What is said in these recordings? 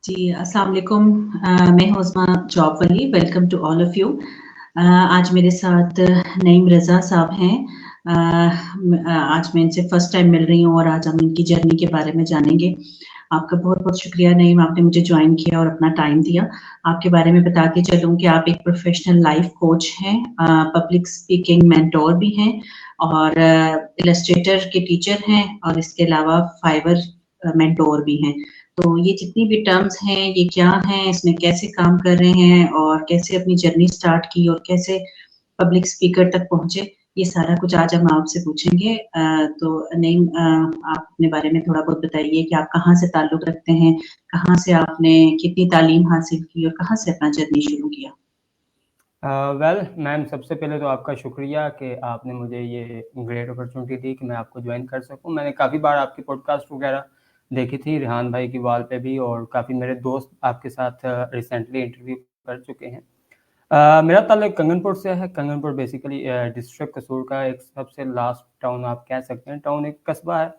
जी, अस्सलाम वालेकुम। मैं हूँ उस्मा जॉब वाली। Welcome to all of you. आज मेरे साथ नईम रज़ा साहब हैं। आज मैं इनसे फर्स्ट टाइम मिल रही हूँ और आज हम इनकी जर्नी के बारे में जानेंगे। आपका बहुत-बहुत शुक्रिया नईम, आपने मुझे जॉइन किया और अपना टाइम दिया। आपके बारे में बताती चलूँ कि आप एक प्रोफेशनल लाइफ कोच हैं, पब्लिक स्पीकिंग मेंटोर भी हैं और इलस्ट्रेटर के टीचर हैं और इसके अलावा फाइवर मेंटोर भी हैं। तो ये जितनी भी टर्म्स हैं, ये क्या हैं, इसमें कैसे काम कर रहे हैं और कैसे अपनी जर्नी स्टार्ट की और कैसे पब्लिक स्पीकर तक पहुँचे, ये सारा कुछ आज हम आपसे पूछेंगे। तो नईम, आप अपने बारे में थोड़ा बहुत बताइए कि आप कहाँ से ताल्लुक़ रखते हैं? कहाँ से आपने कितनी तालीम हासिल की और कहाँ से अपना जर्नी शुरू किया? वेल मैम, सबसे पहले तो आपका शुक्रिया कि आपने मुझे ये ग्रेट अपॉर्चुनिटी दी कि मैं आपको ज्वाइन कर सकूं। मैंने काफ़ी बार आपकी पॉडकास्ट वगैरह देखी थी, रिहान भाई की वॉल पे भी, और काफ़ी मेरे दोस्त आपके साथ रिसेंटली इंटरव्यू कर चुके हैं। मेरा ताल्लुक कंगनपुर से है। कंगनपुर बेसिकली डिस्ट्रिक्ट कसूर का एक सबसे लास्ट टाउन आप कह सकते हैं। टाउन एक कस्बा है।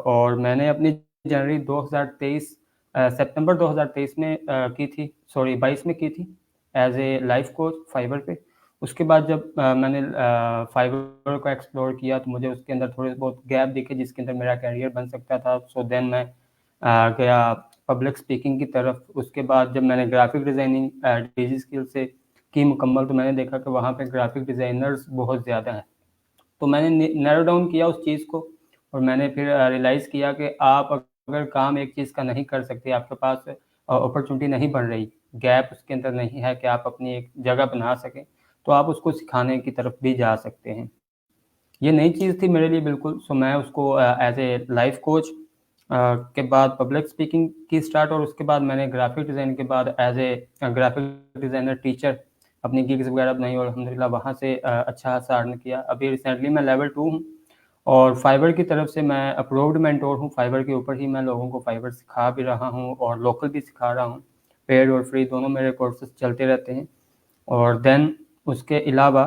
और मैंने अपनी जनवरी 2023 सितंबर 2023 में की थी, सॉरी 22 में की थी, as a life coach Fiverr पे। उसके बाद जब मैंने फाइबर को एक्सप्लोर किया तो मुझे उसके अंदर थोड़े बहुत गैप दिखे जिसके अंदर मेरा करियर बन सकता था। सो देन मैं गया पब्लिक स्पीकिंग की तरफ। उसके बाद जब मैंने ग्राफिक डिज़ाइनिंग डिजी स्किल से की मुकम्मल, तो मैंने देखा कि वहाँ पे ग्राफिक डिज़ाइनर्स बहुत ज़्यादा हैं। तो मैंने नैरो डाउन किया उस चीज़ को, और मैंने फिर रियलाइज़ किया कि आप अगर काम एक चीज़ का नहीं कर सकते, आपके पास अपॉर्चुनिटी नहीं बन रही, गैप उसके अंदर नहीं है कि आप अपनी एक जगह बना सकें, तो आप उसको सिखाने की तरफ भी जा सकते हैं। ये नई चीज़ थी मेरे लिए बिल्कुल। सो मैं उसको एज ए लाइफ कोच के बाद पब्लिक स्पीकिंग की स्टार्ट, और उसके बाद मैंने ग्राफिक डिज़ाइन के बाद as a graphic designer teacher अपनी गिग्स वगैरह बनाई और अल्हम्दुलिल्लाह वहाँ से अच्छा खासा अर्न किया। अभी रिसेंटली मैं लेवल 2 हूँ और फाइबर की तरफ से मैं अप्रूव्ड मेंटोर हूँ। फाइबर के ऊपर ही मैं लोगों को फाइबर सिखा भी रहा हूँ और लोकल भी सिखा रहा हूँ। पेड और फ्री दोनों मेरे कोर्सेज चलते रहते हैं। और देन उसके अलावा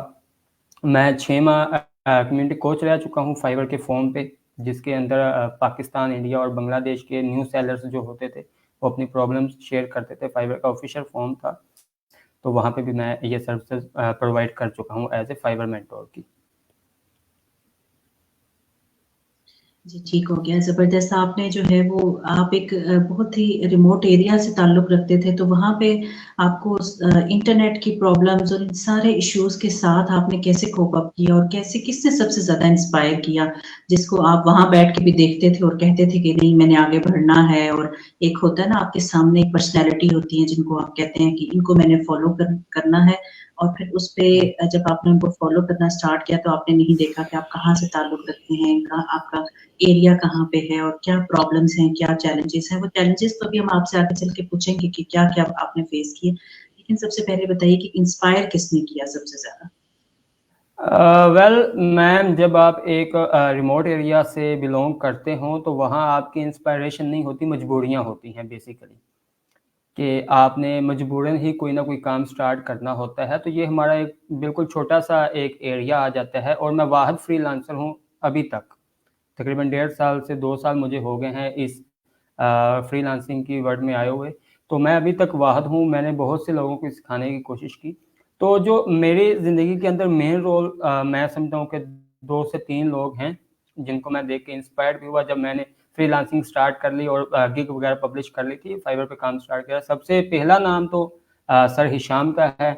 मैं 6 माह कम्युनिटी कोच रह चुका हूँ फाइबर के फॉर्म पे, जिसके अंदर पाकिस्तान, इंडिया और बांग्लादेश के न्यू सेलर्स जो होते थे वो अपनी प्रॉब्लम्स शेयर करते थे। फाइबर का ऑफिशियल फॉर्म था, तो वहाँ पे भी मैं ये सर्विसेज प्रोवाइड कर चुका हूँ एज ए फाइबर मेंटोर की। जी, ठीक हो गया, ज़बरदस्त। आपने जो है वो आप एक बहुत ही रिमोट एरिया से ताल्लुक़ रखते थे, तो वहाँ पे आपको इंटरनेट की प्रॉब्लम्स और इन सारे इश्यूज़ के साथ आपने कैसे कोप अप किया और कैसे किसने सबसे ज़्यादा इंस्पायर किया, जिसको आप वहाँ बैठ के भी देखते थे और कहते थे कि नहीं मैंने आगे बढ़ना है? और एक होता है ना आपके सामने एक पर्सनैलिटी होती है जिनको आप कहते हैं कि इनको मैंने फ़ॉलो करना है, और फिर उस पे जब आपने उनको फ़ॉलो करना स्टार्ट किया तो आपने नहीं देखा कि आप कहाँ से ताल्लुक़ रखते हैं, कहाँ आपका एरिया कहाँ पे है और क्या प्रॉब्लम्स हैं, क्या चैलेंजेस हैं। वो चैलेंजेस तो भी हम आपसे आगे चल के पूछेंगे कि क्या-क्या आपने फेस किए। लेकिन सबसे पहले बताइए कि इंस्पायर किसने किया सबसे ज़्यादा? वेल मैम, जब आप एक रिमोट एरिया से बिलोंग करते हो तो वहाँ आपकी इंस्पायरेशन नहीं होती, मजबूरियाँ होती हैं बेसिकली, कि आपने मजबूरन ही कोई ना कोई काम स्टार्ट करना होता है। तो ये हमारा एक बिल्कुल छोटा सा एक एरिया आ जाता है, और मैं वाहिद फ्रीलांसर हूँ अभी तक। तकरीबन 1.5 साल से 2 साल मुझे हो गए हैं इस फ्रीलांसिंग की वर्ल्ड में आए हुए। तो मैं अभी तक वाहिद हूँ। मैंने बहुत से लोगों को सिखाने की कोशिश की। तो जो मेरी ज़िंदगी के अंदर मेन रोल मैं समझता हूँ कि 2 से 3 लोग हैं जिनको मैं देख के इंस्पायर्ड भी हुआ जब मैंने फ्रीलांसिंग स्टार्ट कर ली और गिग वगैरह पब्लिश कर ली थी, फाइवर पे काम स्टार्ट किया। सबसे पहला नाम तो सर हिशाम का है।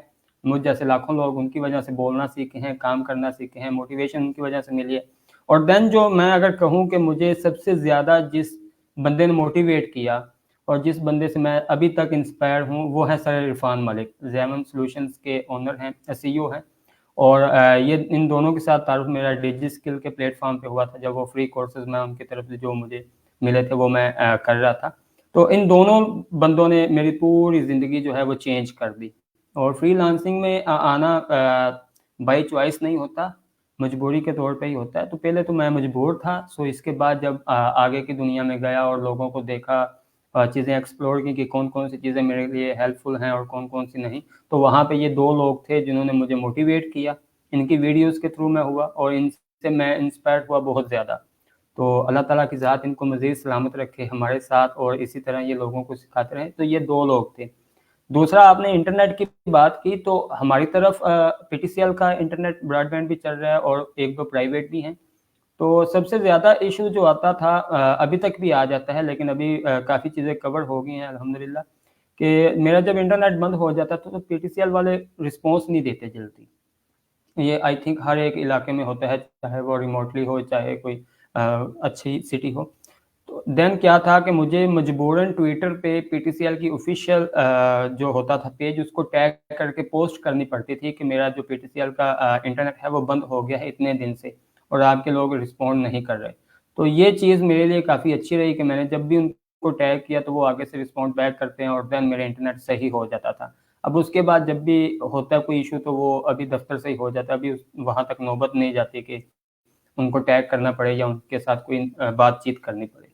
मुझ जैसे लाखों लोग उनकी वजह से बोलना सीखे हैं, काम करना सीखे हैं, मोटिवेशन उनकी वजह से मिली है। और देन जो मैं अगर कहूँ कि मुझे सबसे ज़्यादा जिस बंदे ने मोटिवेट किया और जिस बंदे से मैं अभी तक इंस्पायर हूँ, वो है सर इरफान मलिक। ज़ैमम सॉल्यूशंस के ओनर हैं, सीईओ हैं। और ये इन दोनों के साथ तारुफ मेरा डिजी स्किल के प्लेटफॉर्म पे हुआ था, जब वो फ्री कोर्सेज मैं उनकी तरफ से जो मुझे मिले थे वो मैं कर रहा था। तो इन दोनों बंदों ने मेरी पूरी ज़िंदगी जो है वो चेंज कर दी। और फ्रीलांसिंग में आना बाई चॉइस नहीं होता, मजबूरी के तौर पे ही होता है। तो पहले तो मैं मजबूर था। सो इसके बाद जब आगे की दुनिया में गया और लोगों को देखा, चीज़ें एक्सप्लोर की कि कौन-कौन सी चीज़ें मेरे लिए हेल्पफुल हैं और कौन-कौन सी नहीं, तो वहाँ पे ये 2 लोग थे जिन्होंने मुझे मोटिवेट किया। इनकी वीडियोज़ के थ्रू मैं हुआ और इनसे मैं इंस्पायर्ड हुआ बहुत ज़्यादा। तो अल्लाह ताला की ज़ात इनको मज़ीद सलामत रखे हमारे साथ, और इसी तरह ये लोगों को सिखाते रहें। तो ये 2 लोग थे। दूसरा, आपने इंटरनेट की बात की, तो हमारी तरफ पीटीसीएल का इंटरनेट ब्रॉडबैंड भी चल रहा है और 1-2 प्राइवेट भी हैं। तो सबसे ज़्यादा इशू जो आता था, अभी तक भी आ जाता है, लेकिन अभी काफ़ी चीज़ें कवर हो गई हैं अल्हम्दुलिल्लाह, कि मेरा जब इंटरनेट बंद हो जाता था तो पीटीसीएल वाले रिस्पॉन्स नहीं देते जल्दी। ये आई थिंक हर एक इलाके में होता है, चाहे वो रिमोटली हो, चाहे कोई अच्छी सिटी हो। तो देन क्या था कि मुझे मजबूरन ट्विटर पे पीटीसीएल की ऑफिशियल जो होता था पेज, उसको टैग करके पोस्ट करनी पड़ती थी कि मेरा जो पीटीसीएल का इंटरनेट है वो बंद हो गया है इतने दिन से, और आपके लोग रिस्पॉन्ड नहीं कर रहे। तो ये चीज़ मेरे लिए काफ़ी अच्छी रही कि मैंने जब भी उनको टैग किया तो वो आगे से रिस्पॉन्ड बैक करते हैं, और देन मेरा इंटरनेट सही हो जाता था। अब उसके बाद जब भी होता है कोई इशू तो वो अभी दफ्तर से ही हो जाता है, अभी वहाँ तक नौबत नहीं जाती कि उनको टैग करना पड़े या उनके साथ कोई बातचीत करनी पड़े।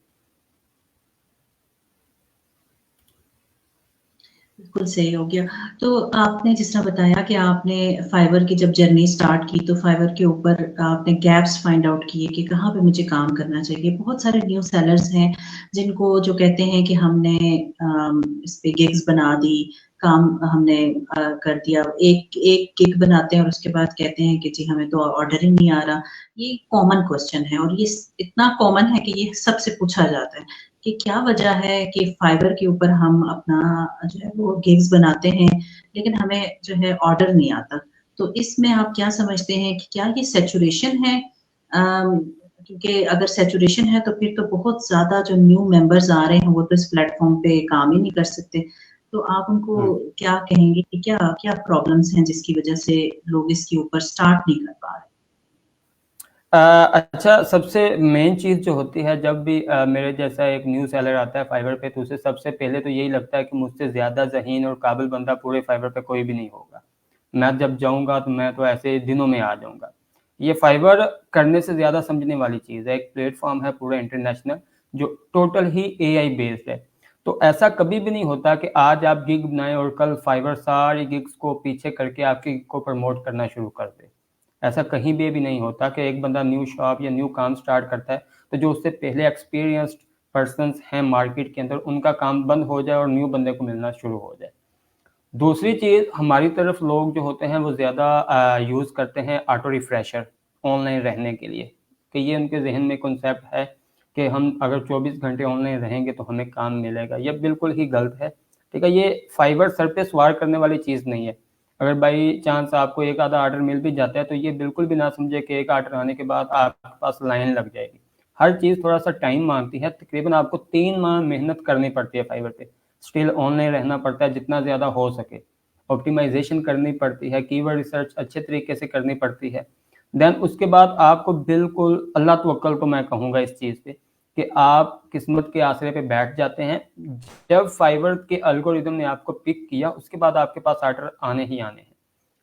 बिल्कुल सही हो गया। तो आपने जिस तरह बताया कि आपने फाइवर की जब जर्नी स्टार्ट की, तो फाइवर के ऊपर आपने गैप्स फाइंड आउट किए कि कहाँ पे मुझे काम करना चाहिए। बहुत सारे न्यू सेलर्स हैं जिनको जो कहते हैं कि हमने इस पे गिग्स बना दी, काम हमने कर दिया। एक गिग बनाते हैं और उसके बाद कहते हैं कि जी हमें तो ऑर्डर ही नहीं आ रहा। ये कॉमन क्वेश्चन है और ये इतना कॉमन है कि ये सबसे पूछा जाता है कि क्या वजह है कि फाइवर के ऊपर हम अपना जो है वो गिग्स बनाते हैं, लेकिन हमें जो है ऑर्डर नहीं आता। तो इसमें आप क्या समझते हैं कि क्या ये सैचुरेशन है? क्योंकि अगर सैचुरेशन है तो फिर तो बहुत ज़्यादा जो न्यू मेंबर्स आ रहे हैं वो तो इस प्लेटफॉर्म पे काम ही नहीं कर सकते। तो आप उनको क्या कहेंगे कि क्या क्या प्रॉब्लम्स हैं जिसकी वजह से लोग इसके ऊपर स्टार्ट नहीं कर पा रहे? अच्छा, सबसे मेन चीज़ जो होती है जब भी मेरे जैसा एक न्यू सेलर आता है फाइवर पे, तो उसे सबसे पहले तो यही लगता है कि मुझसे ज़्यादा ज़हीन और काबिल बंदा पूरे फाइवर पे कोई भी नहीं होगा। मैं जब जाऊँगा तो मैं तो ऐसे दिनों में आ जाऊँगा। ये फाइवर करने से ज़्यादा समझने वाली चीज़ है। एक प्लेटफॉर्म है पूरा इंटरनेशनल जो टोटल ही एआई बेस्ड है। तो ऐसा कभी भी नहीं होता कि आज आप गिग बनाएं और कल फाइवर सारी गिग्स को पीछे करके आपकी गिग को प्रमोट करना शुरू कर दे। ऐसा कहीं भी नहीं होता कि एक बंदा न्यू शॉप या न्यू काम स्टार्ट करता है तो जो उससे पहले एक्सपीरियंस्ड पर्सन्स हैं मार्केट के अंदर उनका काम बंद हो जाए और न्यू बंदे को मिलना शुरू हो जाए। दूसरी चीज़, हमारी तरफ लोग जो होते हैं वो ज़्यादा यूज़ करते हैं ऑटो रिफ्रेशर ऑनलाइन रहने के लिए, कि ये उनके जहन में कॉन्सेप्ट है कि हम अगर 24 घंटे ऑनलाइन रहेंगे तो हमें काम मिलेगा। ये बिल्कुल ही गलत है। ठीक है, ये फाइवर सर पे सवार करने वाली चीज़ नहीं है। अगर बाई चांस आपको एक आधा ऑर्डर मिल भी जाता है तो ये बिल्कुल भी ना समझे कि एक ऑर्डर आने के बाद आपके पास लाइन लग जाएगी। हर चीज़ थोड़ा सा टाइम मांगती है। तकरीबन आपको 3 माह मेहनत करनी पड़ती है फाइवर पे। स्टिल ऑनलाइन रहना पड़ता है जितना ज़्यादा हो सके। ऑप्टिमाइजेशन करनी पड़ती है, कीवर्ड रिसर्च अच्छे तरीके से करनी पड़ती है। देन उसके बाद आपको बिल्कुल अल्लाह तवक्कल तो मैं कहूँगा इस चीज़ पे कि आप किस्मत के आसरे पे बैठ जाते हैं। जब फाइवर के एल्गोरिदम ने आपको पिक किया उसके बाद आपके पास ऑर्डर आने ही आने हैं।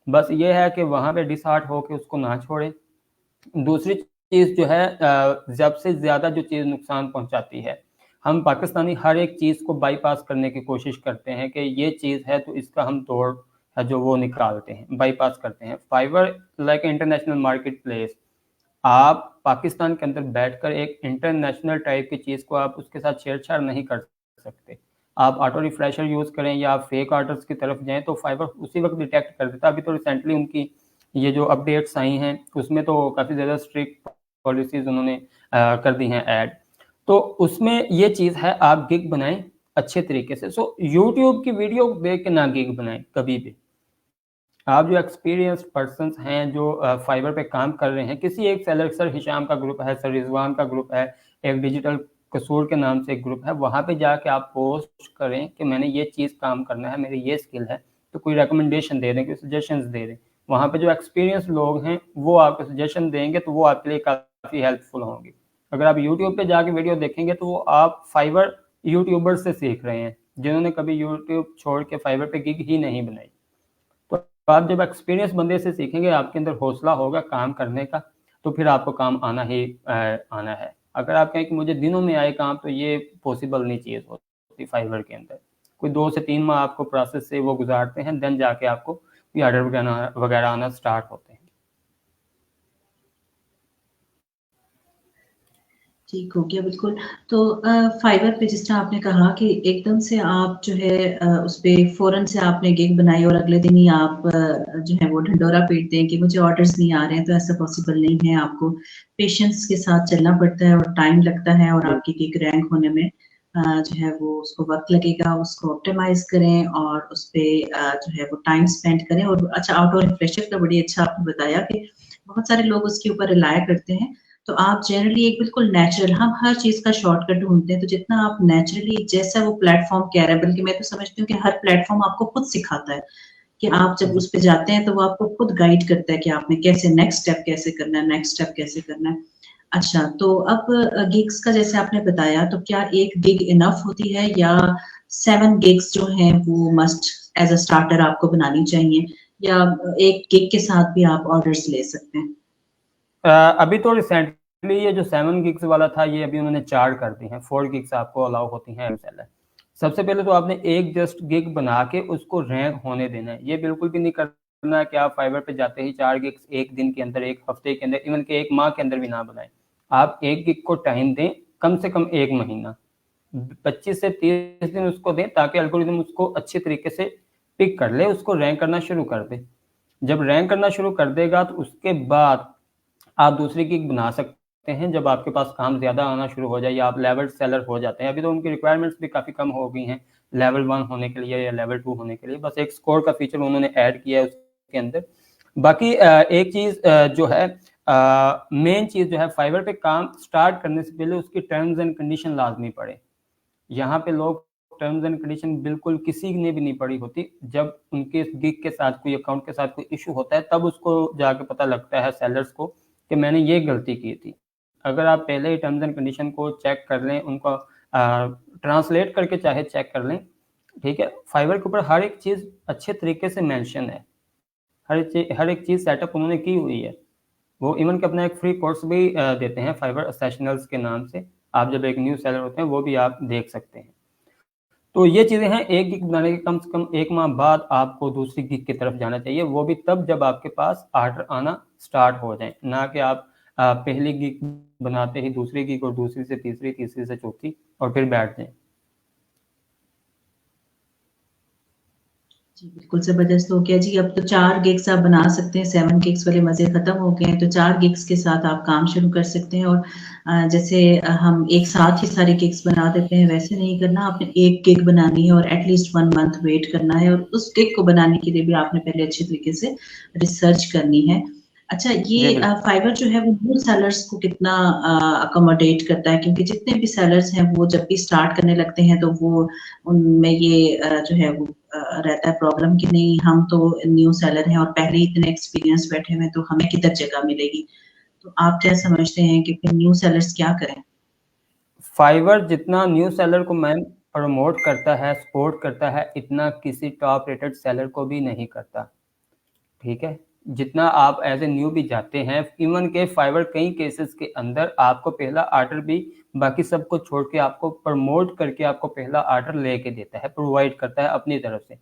बस ये है कि वहाँ पे डिसहार्ट होके उसको ना छोड़ें। दूसरी चीज़ जो है, सबसे ज़्यादा जो चीज़ नुकसान पहुँचाती है, हम पाकिस्तानी हर एक चीज़ को बाईपास करने की कोशिश करते हैं कि ये चीज़ है तो इसका हम तोड़ है जो वो निकालते हैं, बाईपास करते हैं। Fiverr like international marketplace, आप पाकिस्तान के अंदर बैठकर एक इंटरनेशनल टाइप की चीज़ को आप उसके साथ छेड़छाड़ नहीं कर सकते। आप ऑटो रिफ्रेशर यूज़ करें या आप फेक ऑर्डर्स की तरफ जाएँ तो फाइवर उसी वक्त डिटेक्ट कर देता है। अभी तो रिसेंटली उनकी ये जो अपडेट्स आई हैं उसमें तो काफ़ी ज़्यादा स्ट्रिक्ट पॉलिसीज़ उन्होंने कर दी हैं ऐड। तो उसमें ये चीज़ है, आप गिग बनाएँ अच्छे तरीके से। सो यूट्यूब की वीडियो देख के ना गिग बनाएँ कभी भी। आप जो एक्सपीरियंस्ड पर्सन्स हैं जो फाइवर पे काम कर रहे हैं, किसी एक सेलर, सर हिशाम का ग्रुप है, सर रिजवान का ग्रुप है, एक डिजिटल कसूर के नाम से एक ग्रुप है, वहाँ पे जाके आप पोस्ट करें कि मैंने ये चीज़ काम करना है, मेरी ये स्किल है, तो कोई रिकमेंडेशन दे दें, कोई सजेशंस दे दें। वहाँ पे जो एक्सपीरियंस लोग हैं वो आपको सजेशन देंगे तो वो आपके लिए काफ़ी हेल्पफुल होंगे। अगर आप यूट्यूब पे जाके वीडियो देखेंगे तो वो आप फाइवर यूट्यूबर से सीख रहे हैं जिन्होंने कभी यूट्यूब छोड़ के फाइवर पे गिग ही नहीं बनाई। तो आप जब एक्सपीरियंस बंदे से सीखेंगे, आपके अंदर हौसला होगा काम करने का, तो फिर आपको काम आना ही आना है। अगर आप कहें कि मुझे दिनों में आए काम, तो ये पॉसिबल नहीं चीज़ होती फाइवर के अंदर। कोई 2 से 3 माह आपको प्रोसेस से वो गुजारते हैं, देन जाके आपको ये ऑर्डर वगैरह आना स्टार्ट होते हैं। ठीक हो गया, बिल्कुल। तो फाइवर पे जिस तरह आपने कहा कि एकदम से आप जो है उस पे फ़ौरन से आपने गिग बनाई और अगले दिन ही आप जो है वो ढिंढोरा पीट दें कि मुझे ऑर्डर्स नहीं आ रहे हैं, तो ऐसा पॉसिबल नहीं है। आपको पेशेंस के साथ चलना पड़ता है और टाइम लगता है और आपकी गिग रैंक होने में जो है वो उसको वक़्त लगेगा, उसको ऑप्टिमाइज़ करें और उस पे जो है वो टाइम स्पेंड करें। और अच्छा, आउटडोर रिफ्रेशर का बड़ी अच्छा आपने बताया कि बहुत सारे लोग उसके ऊपर रिलाय करते हैं। तो आप जनरली एक बिल्कुल नेचुरल, हम हर चीज़ का शॉर्टकट ढूँढते हैं, तो जितना आप नेचुरली जैसा वो प्लेटफ़ॉर्म कह रहा है, बल्कि मैं तो समझती हूँ कि हर प्लेटफ़ॉर्म आपको खुद सिखाता है, कि आप जब जी। उस पे जाते हैं तो वो आपको खुद गाइड करता है कि आपने कैसे नेक्स्ट स्टेप कैसे करना है, नेक्स्ट स्टेप कैसे करना है। अच्छा, तो अब गिग्स का जैसे आपने बताया, तो क्या 1 गिग इनफ होती है या 7 गिग्स जो हैं वो मस्ट एज़ अ स्टार्टर आपको बनानी चाहिए, या 1 गिग के साथ भी आप ऑर्डर्स ले सकते हैं? अभी तो रिसेंटली ये जो 7 गिग्स वाला था, ये अभी उन्होंने 4 कर दी हैं। 4 गिग्स आपको अलाउ होती हैं सेलर। सबसे पहले तो आपने एक जस्ट गिग बना के उसको रैंक होने देना है। ये बिल्कुल भी नहीं करना है कि आप फाइवर पे जाते ही 4 गिग्स एक दिन के अंदर, एक हफ्ते के अंदर, इवन के 1 माह के अंदर भी ना बनाएं। आप एक गिग को टाइम दें, कम से कम 1 महीना, 25 से 30 दिन उसको दें, ताकि एल्गोरिथम उसको अच्छे तरीके से पिक कर ले, उसको रैंक करना शुरू कर दे। जब रैंक करना शुरू कर देगा तो उसके बाद आप दूसरी गिग बना सकते हैं। जब आपके पास काम ज़्यादा आना शुरू हो जाए या आप लेवल सेलर हो जाते हैं, अभी तो उनकी रिक्वायरमेंट्स भी काफ़ी कम हो गई हैं लेवल 1 होने के लिए या लेवल 2 होने के लिए। बस एक स्कोर का फीचर उन्होंने ऐड किया है उसके अंदर। बाकी एक चीज़ जो है, मेन चीज़ जो है, फाइवर पे काम स्टार्ट करने से पहले उसकी टर्म्स एंड कंडीशन लाजमी पढ़े। यहाँ पे लोग टर्म्स एंड कंडीशन बिल्कुल किसी ने भी नहीं पढ़ी होती। जब उनके गिग के साथ कोई अकाउंट के साथ कोई इशू होता है, तब उसको जाके पता लगता है सेलर्स को कि मैंने ये गलती की थी। अगर आप पहले ही टर्म्स एंड कंडीशन को चेक कर लें, उनको ट्रांसलेट करके चाहे चेक कर लें, ठीक है। फाइवर के ऊपर हर एक चीज़ अच्छे तरीके से मेंशन है, हर एक चीज़ सेटअप उन्होंने की हुई है। वो इवन के अपना एक फ्री कोर्स भी देते हैं फाइवर एसेशनल्स के नाम से। आप जब एक न्यू सेलर होते हैं, वो भी आप देख सकते हैं। तो ये चीज़ें हैं। एक गिग बनाने के कम से कम 1 माह बाद आपको दूसरी गिग की तरफ जाना चाहिए। वो भी तब जब आपके पास ऑर्डर आना स्टार्ट हो जाए, ना कि आप पहली गिग बनाते ही दूसरी गिग और दूसरी से तीसरी, तीसरी से चौथी और फिर बैठ जाएं। जी, बिल्कुल ज़बरदस्त हो गया जी। अब तो 4 गिग्स आप बना सकते हैं, 7 गिग्स वाले मज़े ख़त्म हो गए हैं, तो 4 गिग्स के साथ आप काम शुरू कर सकते हैं। और जैसे हम एक साथ ही सारे गिग्स बना देते हैं, वैसे नहीं करना। आपने 1 गिग बनानी है और एटलीस्ट 1 मंथ वेट करना है, और उस गिग को बनाने के लिए भी आपने पहले अच्छे तरीके से रिसर्च करनी है। अच्छा, जी ये बिल्कुल। फाइवर जो है वो न्यू सेलर्स को कितना अकोमोडेट करता है? क्योंकि जितने भी सेलर्स हैं, वो जब भी स्टार्ट करने लगते हैं, तो वो उनमें ये जो है वो रहता है प्रॉब्लम कि नहीं, हम तो न्यू सेलर हैं और पहले ही इतने एक्सपीरियंस बैठे हुए हैं, तो हमें किधर जगह मिलेगी? तो आप क्या समझते हैं कि फिर न्यू सेलर्स क्या करें? फाइवर जितना न्यू सेलर को मैम प्रमोट करता है, सपोर्ट करता है, इतना किसी टॉप रेटेड सेलर को भी नहीं करता, ठीक है। जितना आप एज ए न्यू भी जाते हैं, इवन के फाइवर कई केसेस के अंदर आपको पहला ऑर्डर भी बाकी सबको छोड़ के आपको प्रमोट करके आपको पहला ऑर्डर लेके देता है, प्रोवाइड करता है अपनी तरफ से,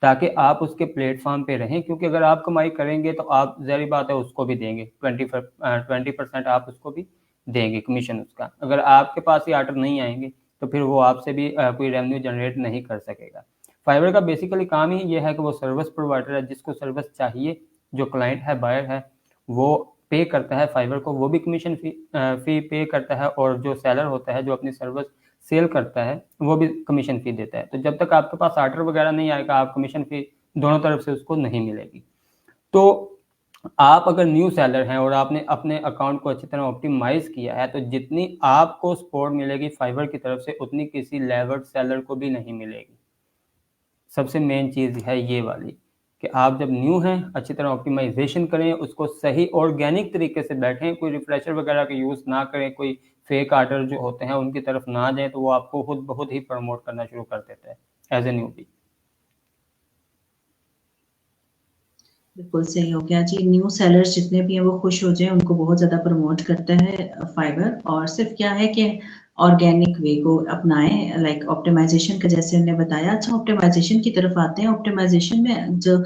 ताकि आप उसके प्लेटफॉर्म पे रहें। क्योंकि अगर आप कमाई करेंगे तो आप ज़ाहिर बात है उसको भी देंगे, 20% आप उसको भी देंगे कमीशन उसका। अगर आपके पास ही ऑर्डर नहीं आएंगे तो फिर वो आपसे भी कोई रेवेन्यू जनरेट नहीं कर सकेगा। फाइवर का बेसिकली काम ही ये है कि वो सर्विस प्रोवाइडर है, जिसको सर्विस चाहिए, जो क्लाइंट है, बायर है, वो पे करता है फाइवर को, वो भी कमीशन फी पे करता है, और जो सेलर होता है जो अपनी सर्विस सेल करता है, वो भी कमीशन फी देता है। तो जब तक आपके पास ऑर्डर वगैरह नहीं आएगा, आप कमीशन फी दोनों तरफ से उसको नहीं मिलेगी। तो आप अगर न्यू सेलर हैं और आपने अपने अकाउंट को अच्छी तरह ऑप्टिमाइज किया है, तो जितनी आपको सपोर्ट मिलेगी फाइवर की तरफ से, उतनी किसी लेवर्ड सेलर को भी नहीं मिलेगी। सबसे मेन चीज़ है ये वाली, कि आप जब न्यू हैं अच्छी तरह ऑप्टिमाइजेशन करें, उसको सही ऑर्गेनिक तरीके से बैठें, कोई रिफ्रेशर वगैरह का यूज़ ना करें, कोई फेक ऑर्डर जो होते हैं उनकी तरफ ना जाएं, तो वो आपको खुद बहुत ही प्रमोट करना शुरू कर देता है एज ए न्यूबी। बिल्कुल सही हो गया जी। न्यू सेलर्स जितने भी हैं वो खुश हो जाएँ, उनको बहुत ज़्यादा प्रमोट करता है फाइवर। और सिर्फ़ क्या है कि ऑर्गेनिक वे को अपनाएँ, लाइक ऑप्टिमाइज़ेशन का जैसे हमने बताया। अच्छा, ऑप्टिमाइज़ेशन की तरफ आते हैं। ऑप्टिमाइज़ेशन में जो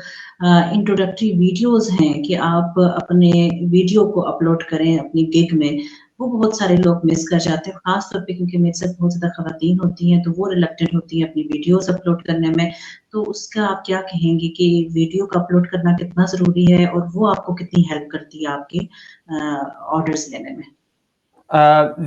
इंट्रोडक्टरी वीडियोज़ हैं कि आप अपने वीडियो को अपलोड करें अपनी गिग में, वो बहुत सारे लोग मिस कर जाते हैं, खास तौर पे क्योंकि मेरे साथ बहुत ज़्यादा ख़वातीन होती हैं, तो वो रिलक्टेंट होती हैं अपनी वीडियोज़ अपलोड करने में। तो उसका आप क्या कहेंगे कि वीडियो को अपलोड करना कितना ज़रूरी है और वो आपको कितनी हेल्प करती है आपके ऑर्डर्स लेने में?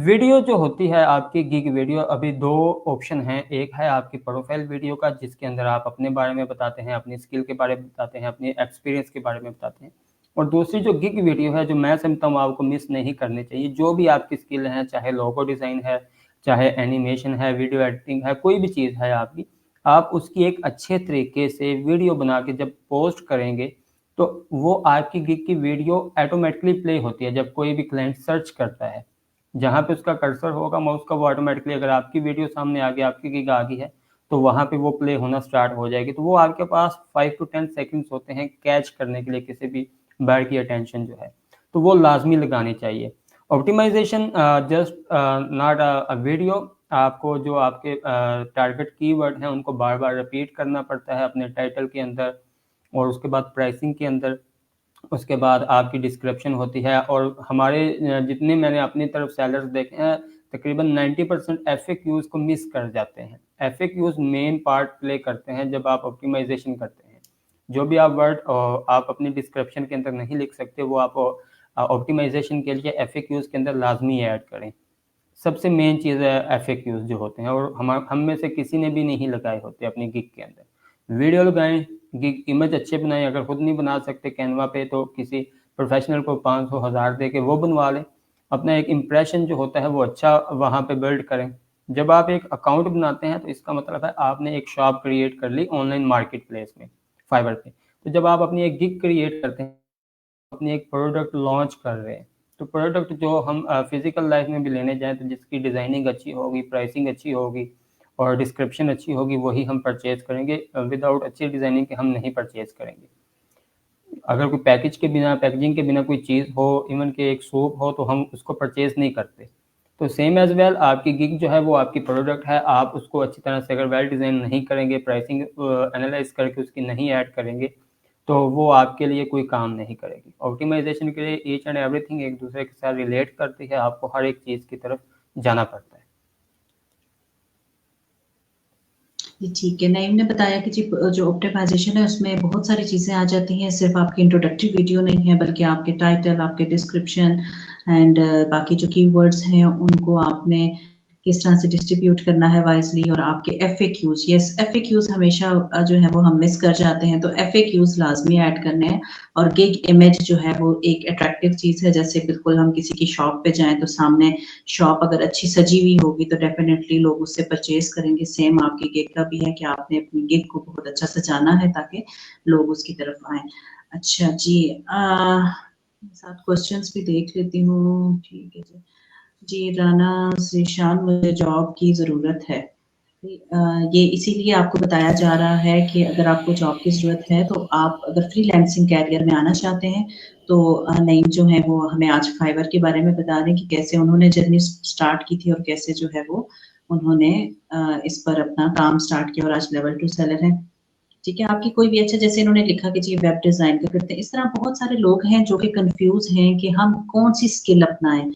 वीडियो जो होती है आपकी गिग वीडियो, अभी 2 ऑप्शन हैं। एक है आपकी प्रोफाइल वीडियो का, जिसके अंदर आप अपने बारे में बताते हैं, अपनी स्किल के बारे में बताते हैं, अपने एक्सपीरियंस के बारे में बताते हैं। और दूसरी जो गिग वीडियो है, जो मैं समझता हूँ आपको मिस नहीं करनी चाहिए। जो भी आपकी स्किल है, चाहे लोगो डिज़ाइन है, चाहे एनिमेशन है, वीडियो एडिटिंग है, कोई भी चीज़ है आपकी, आप उसकी एक अच्छे तरीके से वीडियो बना के जब पोस्ट करेंगे, तो वो आपकी गिग की वीडियो ऑटोमेटिकली प्ले होती है जब कोई भी क्लाइंट सर्च करता है। जहाँ पे उसका कर्सर होगा माउस का, वो ऑटोमेटिकली, अगर आपकी वीडियो सामने आ गई, आपकी गिग आ गई है, तो वहाँ पे वो प्ले होना स्टार्ट हो जाएगी। तो वो आपके पास 5 टू 10 सेकंड्स होते हैं कैच करने के लिए किसी भी बर्ड की अटेंशन जो है, तो वो लाजमी लगानी चाहिए। Optimisation just not a video, आपको जो आपके टारगेट कीवर्ड हैं उनको बार बार रिपीट करना पड़ता है अपने टाइटल के अंदर, और उसके बाद प्राइसिंग के अंदर, उसके बाद आपकी डिस्क्रिप्शन होती है। और हमारे जितने मैंने अपनी तरफ सेलर्स देखे हैं, तकरीबन 90% एफएक्यूज को मिस कर जाते हैं। एफएक्यूज मेन पार्ट प्ले करते हैं जब आप ऑप्टिमाइजेशन करते हैं। जो भी आप वर्ड आप अपनी डिस्क्रिप्शन के अंदर नहीं लिख सकते, वो आप ऑप्टिमाइजेशन के लिए एफएक्यूज के अंदर लाजमी ऐड करें। सबसे मेन चीज़ है एफएक्यूज जो होते हैं, और हम में से किसी ने भी नहीं लगाए होते अपनी गिग के अंदर। वीडियो लगाएं, गिग इमेज अच्छे बनाएं, अगर खुद नहीं बना सकते कैनवा पे तो किसी प्रोफेशनल को 500 हज़ार दे के वो बनवा लें। अपना एक इम्प्रेशन जो होता है वो अच्छा वहाँ पे बिल्ड करें। जब आप एक अकाउंट बनाते हैं तो इसका मतलब है आपने एक शॉप क्रिएट कर ली ऑनलाइन मार्केट प्लेस में, फाइवर पे। तो जब आप अपनी एक गिग क्रिएट करते हैं, अपनी एक प्रोडक्ट लॉन्च कर रहे हैं, तो प्रोडक्ट जो हम फिजिकल लाइफ में भी लेने जाएं, तो जिसकी डिज़ाइनिंग अच्छी होगी, प्राइसिंग अच्छी होगी और डिस्क्रिप्शन अच्छी होगी, वही हम परचेज करेंगे। विदाउट अच्छी डिज़ाइनिंग के हम नहीं परचेज करेंगे। अगर कोई पैकेजिंग के बिना कोई चीज़ हो, इवन के एक सूप हो, तो हम उसको परचेज नहीं करते। तो सेम एज वेल आपकी गिग जो है वो आपकी प्रोडक्ट है, आप उसको अच्छी तरह से अगर वेल डिज़ाइन नहीं करेंगे, प्राइसिंग एनालाइज करके उसकी नहीं ऐड करेंगे, तो वो आपके लिए कोई काम नहीं करेगी। ऑप्टिमाइजेशन के लिए ईच एंड एवरीथिंग एक दूसरे के साथ रिलेट करती है, आपको हर एक चीज़ की तरफ जाना पड़ता है। जी, ठीक है। नईम ने बताया कि जी जो ऑप्टिमाइज़ेशन है उसमें बहुत सारी चीज़ें आ जाती हैं, सिर्फ़ आपकी इंट्रोडक्टरी वीडियो नहीं है बल्कि आपके टाइटल, आपके डिस्क्रिप्शन एंड बाकी जो कीवर्ड्स हैं उनको आपने किस तरह से डिस्ट्रीब्यूट करना है वाइज़ली और आपके एफएक्यूज़, यस एफएक्यूज़ हमेशा जो है वो हम मिस कर जाते हैं, तो एफएक्यूज़ लाज़मी ऐड करने हैं। और गिग इमेज जो है वो एक अट्रैक्टिव चीज़ है, जैसे बिल्कुल हम किसी की शॉप पे जाएँ तो सामने शॉप अगर अच्छी सजी हुई होगी तो डेफिनेटली लोग उससे परचेज़ करेंगे। सेम आपकी गिग का भी है कि आपने अपनी गिग को बहुत अच्छा सजाना है ताकि लोग उसकी तरफ आएँ। अच्छा जी, 7 क्वेश्चन्स भी देख लेती हूँ, ठीक है जी। जी, राना ज़ीशान, मुझे जॉब की ज़रूरत है। ये इसीलिए आपको बताया जा रहा है कि अगर आपको जॉब की ज़रूरत है, तो आप अगर फ्रीलांसिंग कैरियर में आना चाहते हैं, तो नईम जो है वो हमें आज फाइवर के बारे में बता रहे हैं कि कैसे उन्होंने जर्नी स्टार्ट की थी और कैसे जो है वो उन्होंने इस पर अपना काम स्टार्ट किया और आज लेवल 2 सेलर हैं। ठीक है, आपकी कोई भी अच्छा जैसे इन्होंने लिखा कि जी वेब डिज़ाइन का करते हैं, इस तरह बहुत सारे लोग हैं जो कि कन्फ्यूज़ हैं कि हम कौन-सी स्किल अपनाएँ।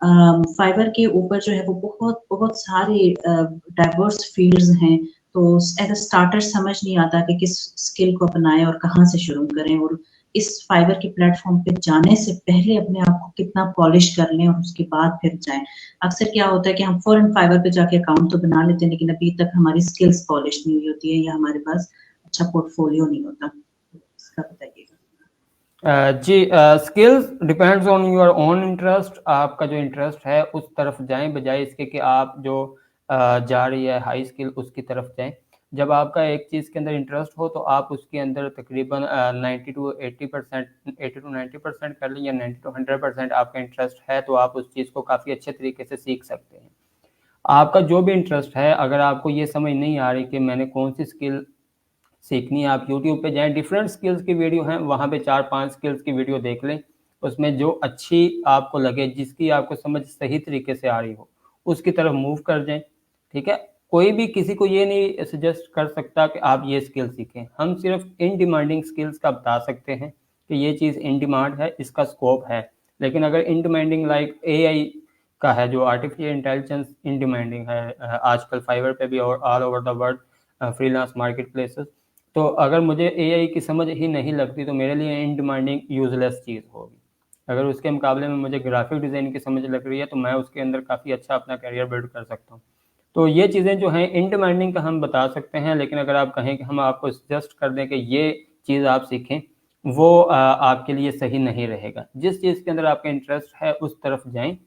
फाइवर के ऊपर जो है वो बहुत बहुत सारे डाइवर्स फील्ड्स हैं, तो एज़ अ स्टार्टर समझ नहीं आता कि किस स्किल को अपनाएँ और कहाँ से शुरू करें और इस फाइवर के प्लेटफ़ॉर्म पे जाने से पहले अपने आप को कितना पॉलिश कर लें और उसके बाद फिर जाएँ। अक्सर क्या होता है कि हम फ़ौरन फाइवर पे जाके अकाउंट तो बना लेते हैं, लेकिन अभी तक हमारी स्किल्स पॉलिश नहीं हुई होती है या हमारे पास अच्छा पोर्टफोलियो नहीं होता। इसका बताइएगा। जी, skills depends on your own interest. आपका जो इंटरेस्ट है उस तरफ जाएं, बजाय इसके कि आप जो जा रही है हाई स्किल उसकी तरफ जाएं। जब आपका एक चीज़ के अंदर इंटरेस्ट हो तो आप उसके अंदर तकरीबन 90 टू 80%, 80 टू 90% कर लें, या 90 टू 100% आपका इंटरेस्ट है, तो आप उस चीज़ को काफ़ी अच्छे तरीके से सीख सकते हैं। आपका जो भी इंटरेस्ट है, अगर आपको ये समझ नहीं आ रही कि मैंने कौन सी स्किल सीखनी है, आप यूट्यूब पे जाएं, डिफरेंट स्किल्स की वीडियो हैं, वहाँ पे 4-5 स्किल्स की वीडियो देख लें। उसमें जो अच्छी आपको लगे, जिसकी आपको समझ सही तरीके से आ रही हो, उसकी तरफ मूव कर जाएं। ठीक है, कोई भी किसी को ये नहीं सजेस्ट कर सकता कि आप ये स्किल सीखें। हम सिर्फ इन डिमांडिंग स्किल्स का बता सकते हैं कि ये चीज़ इन डिमांड है, इसका स्कोप है। लेकिन अगर इन डिमांडिंग लाइक AI का है, जो आर्टिफिशियल इंटेलिजेंस इन डिमांडिंग है आजकल फाइवर पे भी और all over the world freelance market places. तो अगर मुझे एआई की समझ ही नहीं लगती तो मेरे लिए इन डिमांडिंग यूजलेस चीज़ होगी। अगर उसके मुकाबले में मुझे ग्राफिक डिज़ाइन की समझ लग रही है तो मैं उसके अंदर काफ़ी अच्छा अपना करियर बिल्ड कर सकता हूँ। तो ये चीज़ें जो हैं इन डिमांडिंग का हम बता सकते हैं, लेकिन अगर आप कहें कि हम आपको सजेस्ट कर दें कि ये चीज़ आप सीखें, वो आपके लिए सही नहीं रहेगा। जिस चीज़ के अंदर आपका इंटरेस्ट है उस तरफ जाएँ,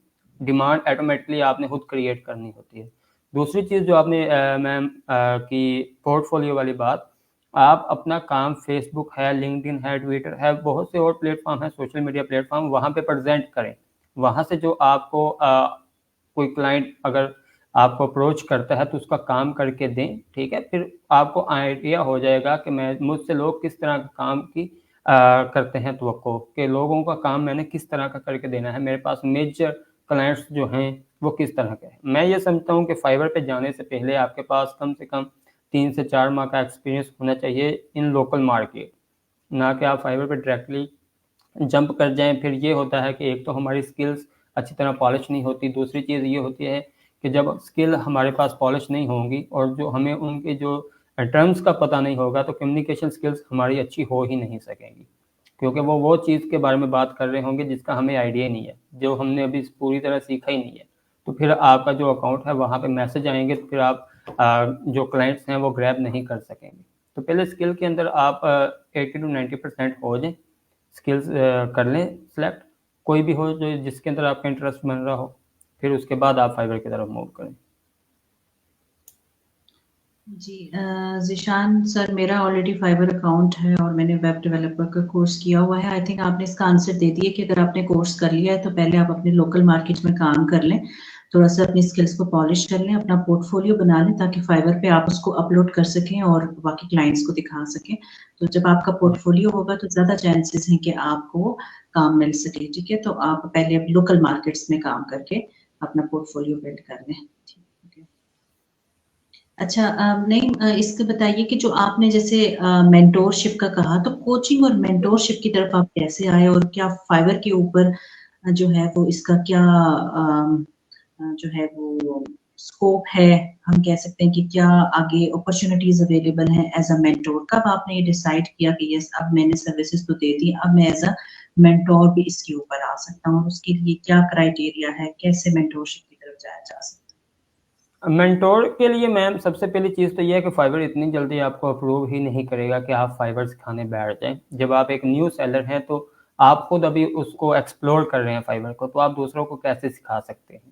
डिमांड ऑटोमेटिकली आपने खुद क्रिएट करनी होती है। दूसरी चीज़ जो आपने मैम की पोर्टफोलियो वाली बात, आप अपना काम फेसबुक है, लिंक्डइन है, ट्विटर है, बहुत से और प्लेटफॉर्म हैं, सोशल मीडिया प्लेटफॉर्म, वहाँ पे प्रेजेंट करें। वहाँ से जो आपको कोई क्लाइंट अगर आपको अप्रोच करता है तो उसका काम करके दें, ठीक है? फिर आपको आइडिया हो जाएगा कि मैं मुझसे लोग किस तरह का काम की करते हैं तवक्को, कि लोगों का काम मैंने किस तरह का करके देना है। मेरे पास मेजर क्लाइंट्स जो हैं वो किस तरह के हैं। मैं ये समझता हूँ कि फाइवर पे जाने से पहले आपके पास कम से कम 3 से 4 माह का एक्सपीरियंस होना चाहिए इन लोकल मार्केट, ना कि आप फाइवर पे डायरेक्टली जंप कर जाएँ। फिर ये होता है कि एक तो हमारी स्किल्स अच्छी तरह पॉलिश नहीं होती, दूसरी चीज़ ये होती है कि जब स्किल हमारे पास पॉलिश नहीं होंगी और जो हमें उनके जो टर्म्स का पता नहीं होगा तो कम्युनिकेशन स्किल्स हमारी अच्छी हो ही नहीं सकेंगी, क्योंकि वो चीज़ के बारे में बात कर रहे होंगे जिसका हमें आइडिया नहीं है, जो हमने अभी पूरी तरह सीखा ही नहीं है। तो फिर आपका जो अकाउंट है वहाँ पे मैसेज आएँगे तो फिर आप जो क्लाइंट्स हैं वो ग्रैब नहीं कर सकेंगे। तो पहले स्किल के अंदर आप 80 टू 90% हो जाएँ, स्किल्स कर लें सिलेक्ट, कोई भी हो जो जिसके अंदर आपका इंटरेस्ट बन रहा हो, फिर उसके बाद आप फाइवर की तरफ मूव करें। जी ज़ीशान सर, मेरा ऑलरेडी फाइवर अकाउंट है और मैंने वेब डेवलपर का कोर्स किया हुआ है। आई थिंक आपने इसका आंसर दे दिया कि अगर आपने कोर्स कर लिया है तो पहले आप अपने लोकल मार्केट में काम कर लें, थोड़ा-सा अपनी स्किल्स को पॉलिश कर लें, अपना पोर्टफोलियो बना लें ताकि फाइवर पे आप उसको अपलोड कर सकें और बाकी क्लाइंट्स को दिखा सकें। तो जब आपका पोर्टफोलियो होगा तो ज़्यादा चांसेस हैं कि आपको काम मिल सके, ठीक है? तो आप पहले अब लोकल मार्केट्स में काम करके अपना पोर्टफोलियो बिल्ड कर लें। ठीक है। अच्छा नहीं इसको बताइए कि जो आपने जैसे मेंटोरशिप का कहा, तो कोचिंग और मेंटोरशिप की तरफ आप कैसे आए और क्या फाइवर के ऊपर जो है वो इसका क्या जो है वो स्कोप है, हम कह सकते हैं कि क्या आगे अपॉर्चुनिटीज अवेलेबल हैं एज अ मेंटोर? कब आपने ये डिसाइड किया कि यस अब मैंने सर्विसेज तो दे दी, अब मैं एज अ मेंटोर भी इसके ऊपर आ सकता हूँ और उसके लिए क्या क्राइटेरिया है, कैसे मेंटोरशिप की तरफ जाया जा सकता है? मेंटोर के लिए मैम सबसे पहली चीज़ तो ये है कि फाइवर इतनी जल्दी आपको अप्रूव ही नहीं करेगा कि आप फाइवर सिखाने बैठ जाएँ। जब आप एक न्यू सेलर हैं तो आप खुद अभी उसको एक्सप्लोर कर रहे हैं फाइवर को, तो आप दूसरों को कैसे सिखा सकते हैं?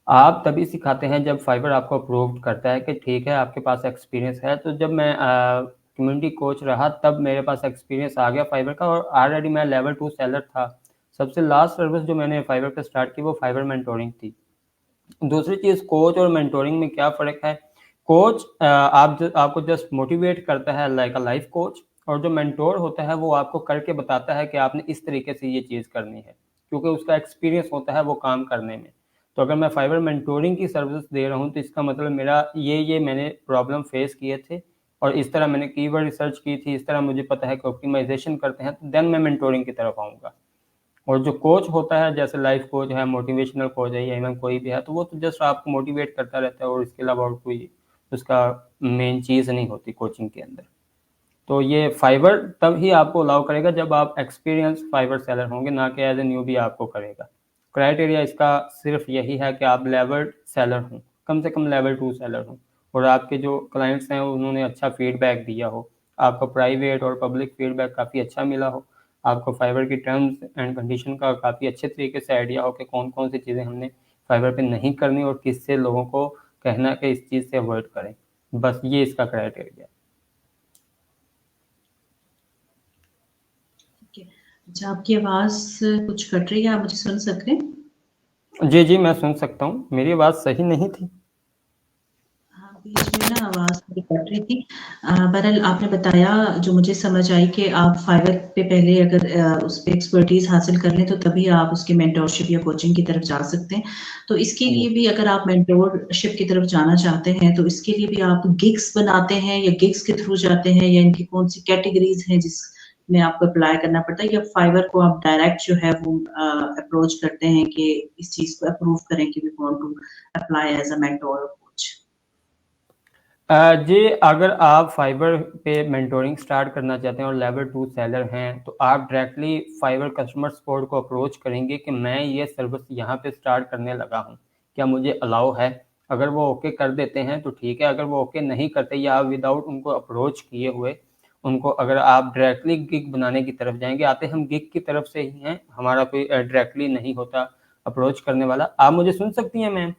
आप तभी सिखाते हैं जब फाइवर आपको अप्रूव करता है कि ठीक है आपके पास एक्सपीरियंस है। तो जब मैं कम्युनिटी कोच रहा तब मेरे पास एक्सपीरियंस आ गया फाइवर का और ऑलरेडी मैं लेवल 2 सेलर था। सबसे लास्ट सर्विस जो मैंने फाइवर पे स्टार्ट की वो फाइवर मेंटोरिंग थी। दूसरी चीज़, कोच और मेंटोरिंग में क्या फ़र्क है? कोच आपको जस्ट मोटिवेट करता है लाइक अ लाइफ कोच, और जो मेंटोर होता है वो आपको करके बताता है कि आपने इस तरीके से ये चीज़ करनी है, क्योंकि उसका एक्सपीरियंस होता है वो काम करने में। तो अगर मैं फाइवर मेंटोरिंग की सर्विस दे रहा हूँ तो इसका मतलब मेरा ये मैंने प्रॉब्लम फेस किए थे और इस तरह मैंने कीवर्ड रिसर्च की थी, इस तरह मुझे पता है कि ऑप्टिमाइजेशन करते हैं, तो देन मैं मेंटोरिंग की तरफ आऊँगा। और जो कोच होता है जैसे लाइफ कोच है, मोटिवेशनल कोच है या इवन कोई भी है, तो वो तो जस्ट आपको मोटिवेट करता रहता है और इसके अलावा और कोई उसका मेन चीज़ नहीं होती कोचिंग के अंदर। तो ये फाइवर तब ही आपको अलाउ करेगा जब आप एक्सपीरियंस फाइवर सेलर होंगे, ना कि एज ए न्यूबी आपको करेगा। क्राइटेरिया इसका सिर्फ यही है कि आप लेवल सेलर हों, कम से कम लेवल 2 सेलर हों और आपके जो क्लाइंट्स हैं उन्होंने अच्छा फीडबैक दिया हो, आपको प्राइवेट और पब्लिक फीडबैक काफ़ी अच्छा मिला हो, आपको फाइवर की टर्म्स एंड कंडीशन का काफ़ी अच्छे तरीके से आइडिया हो कि कौन-कौन सी चीज़ें हमने फाइवर पे नहीं करनी और किससे लोगों को कहना है कि इस चीज़ से अवॉइड करें। बस ये इसका क्राइटेरिया है। अच्छा, आपकी आवाज़ कुछ कट रही है, आप मुझे सुन सक रहे हैं? जी, जी, मैं सुन सकता हूँ। मेरी आवाज़ सही नहीं थी? हाँ, बीच में ना आवाज़ थोड़ी कट रही थी। बहरहाल आपने बताया जो मुझे समझ आई कि आप फाइवर पे पहले अगर उस पे एक्सपर्टीज़ हासिल कर लें तो तभी आप उसकी मेंटोरशिप या कोचिंग की तरफ जा सकते हैं। तो इसके लिए भी अगर आप मेंटोरशिप की तरफ जाना चाहते हैं तो इसके लिए भी आप गिग्स बनाते हैं या गिग्स के थ्रू जाते हैं या इनकी कौन-सी कैटेगरीज़ हैं में आपको अप्लाई करना पड़ता है, या फाइवर को आप डायरेक्ट जो है वो अप्रोच करते हैं कि इस चीज को अप्रूव करें कि we want to apply as a mentor और कोच? जी, अगर आप फाइवर पे मेंटोरिंग स्टार्ट करना चाहते हैं और लेवल 2 सेलर हैं, तो आप डायरेक्टली फाइवर कस्टमर सपोर्ट को अप्रोच करेंगे कि मैं ये सर्विस यहाँ पे स्टार्ट करने लगा हूँ, क्या मुझे अलाउ है? अगर वो ओके कर देते हैं तो ठीक है, अगर वो ओके नहीं करते या विदाउट उनको अप्रोच किए हुए उनको अगर आप डायरेक्टली गिग बनाने की तरफ जाएंगे, आते हम गिग की तरफ से ही हैं, हमारा कोई डायरेक्टली नहीं होता अप्रोच करने वाला। आप मुझे सुन सकती हैं मैम?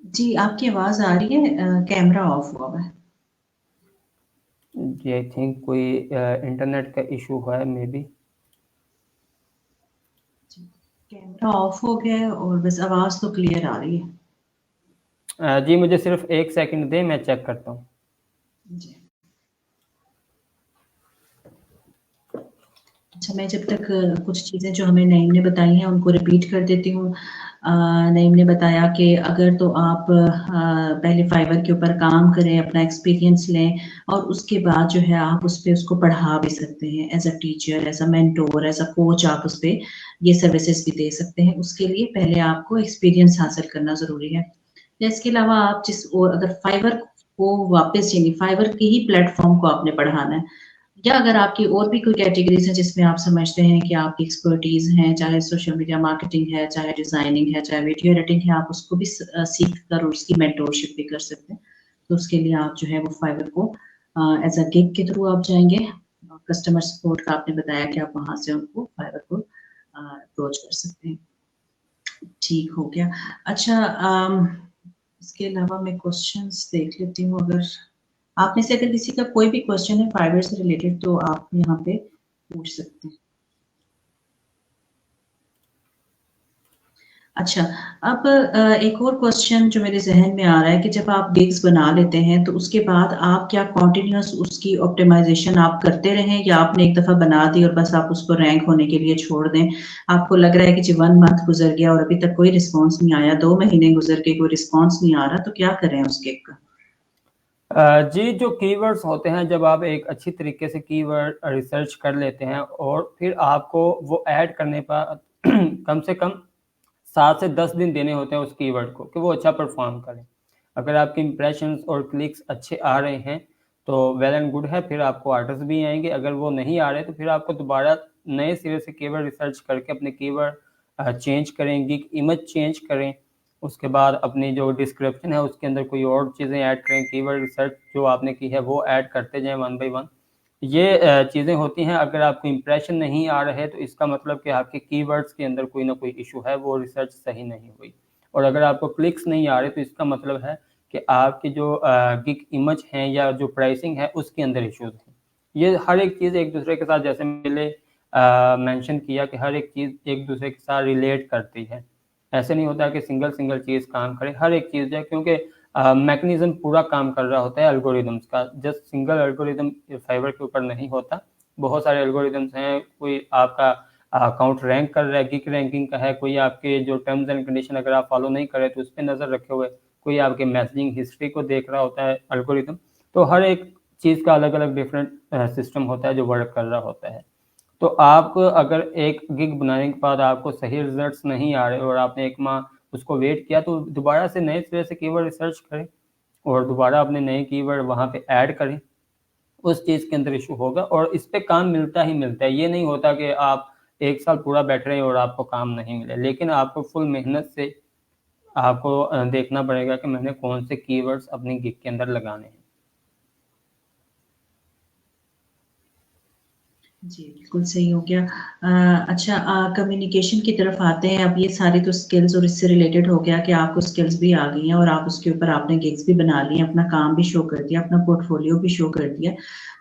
जी, आपकी आवाज आ रही है, कैमरा ऑफ हुआ है। जी, आई थिंक कोई इंटरनेट का इशू है मे बी। कैमरा ऑफ हो गया है और बस आवाज तो क्लियर आ रही है। जी, मुझे सिर्फ 1 सेकंड दें, मैं चेक करता हूँ। जी। अच्छा, मैं जब तक कुछ चीज़ें जो हमें नईम ने बताई हैं उनको रिपीट कर देती हूँ। नईम ने बताया कि अगर तो आप पहले फाइवर के ऊपर काम करें, अपना एक्सपीरियंस लें और उसके बाद जो है आप उस पे उसको पढ़ा भी सकते हैं as a teacher, as a mentor, as a coach आप उस पे ये सर्विसेज़ भी दे सकते हैं। उसके लिए पहले आपको एक्सपीरियंस हासिल करना ज़रूरी है। या इसके अलावा आप अगर फाइवर को वापस यानी फाइवर के ही प्लेटफ़ॉर्म को आपने बढ़ाना है, या अगर आपकी और भी कोई कैटेगरीज है जिसमें आप समझते हैं कि आपकी एक्सपर्टीज है, चाहे सोशल मीडिया मार्केटिंग है, चाहे डिजाइनिंग है, चाहे वीडियो एडिटिंग है, आप उसको भी सीख कर उसकी मेंटोरशिप भी कर सकते हैं। तो उसके लिए आप जो है वो फाइवर को एज अ गिग के थ्रू आप जाएंगे। कस्टमर सपोर्ट का आपने बताया कि आप वहां से उनको फाइवर को अप्रोच कर सकते हैं। ठीक हो गया। अच्छा, इसके अलावा मैं क्वेश्चंस देख लेती हूँ। अगर आप में से अगर किसी का कोई भी क्वेश्चन है फाइबर से रिलेटेड तो आप यहाँ पे पूछ सकते हैं। अच्छा, अब एक और क्वेश्चन जो मेरे ज़हन में आ रहा है कि जब आप गिग्स बना लेते हैं तो उसके बाद आप क्या कंटिन्यूअस उसकी ऑप्टिमाइज़ेशन आप करते रहें, या आपने एक दफ़ा बना दी और बस आप उसको रैंक होने के लिए छोड़ दें? आपको लग रहा है कि जी 1 मंथ गुज़र गया और अभी तक कोई रिस्पॉन्स नहीं आया, 2 महीने गुज़र गए, कोई रिस्पॉन्स नहीं आ रहा, तो क्या करें उस गिग का? जी, जो कीवर्ड्स होते हैं, जब आप एक अच्छी तरीके से कीवर्ड रिसर्च कर लेते हैं और फिर आपको वो ऐड करने पर कम से कम 7 से 10 दिन देने होते हैं उस कीवर्ड को कि वो अच्छा परफॉर्म करे। अगर आपके इंप्रेशंस और क्लिक्स अच्छे आ रहे हैं तो वेल एंड गुड है, फिर आपको ऑर्डर्स भी आएंगे। अगर वो नहीं आ रहे तो फिर आपको दोबारा नए सिरे से कीवर्ड रिसर्च करके अपने कीवर्ड चेंज करें, गिग इमेज चेंज करें। उसके बाद अपनी जो डिस्क्रिप्शन है उसके अंदर कोई और चीज़ें ऐड करें, कीवर्ड रिसर्च जो आपने की है वो ऐड करते जाएं वन बाय वन। ये चीज़ें होती हैं। अगर आपको इंप्रेशन नहीं आ रहे तो इसका मतलब कि आपके कीवर्ड्स के अंदर कोई ना कोई इशू है, वो रिसर्च सही नहीं हुई। और अगर आपको क्लिक्स नहीं आ रहे तो इसका मतलब है कि आपकी जो गिग इमेज हैं या जो प्राइसिंग है उसके अंदर इश्यूज हैं। ये हर एक चीज़ एक दूसरे के साथ, जैसे मैंने मेंशन किया कि हर एक चीज़ एक दूसरे के साथ रिलेट करती है। ऐसे नहीं होता कि सिंगल सिंगल चीज़ काम करे, हर एक चीज़ है, क्योंकि मैकेनिज्म पूरा काम कर रहा होता है एल्गोरिदम्स का। जस्ट सिंगल एल्गोरिदम फाइवर के ऊपर नहीं होता, बहुत सारे एल्गोरिदम्स हैं। कोई आपका अकाउंट रैंक कर रहा है, गिग रैंकिंग का है, कोई आपके जो टर्म्स एंड कंडीशन अगर आप फॉलो नहीं करें तो उस पर नज़र रखे हुए, कोई आपके मैसेजिंग हिस्ट्री को देख रहा होता है एल्गोरिदम। तो हर एक चीज़ का अलग अलग डिफरेंट सिस्टम होता है जो वर्क कर रहा होता है। तो आप अगर एक गिग बनाने के बाद आपको सही रिजल्ट्स नहीं आ रहे और आपने 1 माह उसको वेट किया तो दोबारा से नए सिरे से कीवर्ड रिसर्च करें और दोबारा अपने नए कीवर्ड वहाँ पे ऐड करें। उस चीज़ के अंदर इशू होगा और इस पे काम मिलता ही मिलता है। ये नहीं होता कि आप 1 साल पूरा बैठ रहे हैं और आपको काम नहीं मिले, लेकिन आपको फुल मेहनत से आपको देखना पड़ेगा कि मैंने कौन से कीवर्ड्स अपनी गिग के अंदर लगाने हैं। जी, बिल्कुल सही हो गया। अच्छा, कम्युनिकेशन की तरफ आते हैं। अब ये सारी तो स्किल्स और इससे रिलेटेड हो गया कि आपको स्किल्स भी आ गई हैं और आप उसके ऊपर आपने गिग्स भी बना ली हैं, अपना काम भी शो कर दिया, अपना पोर्टफोलियो भी शो कर दिया।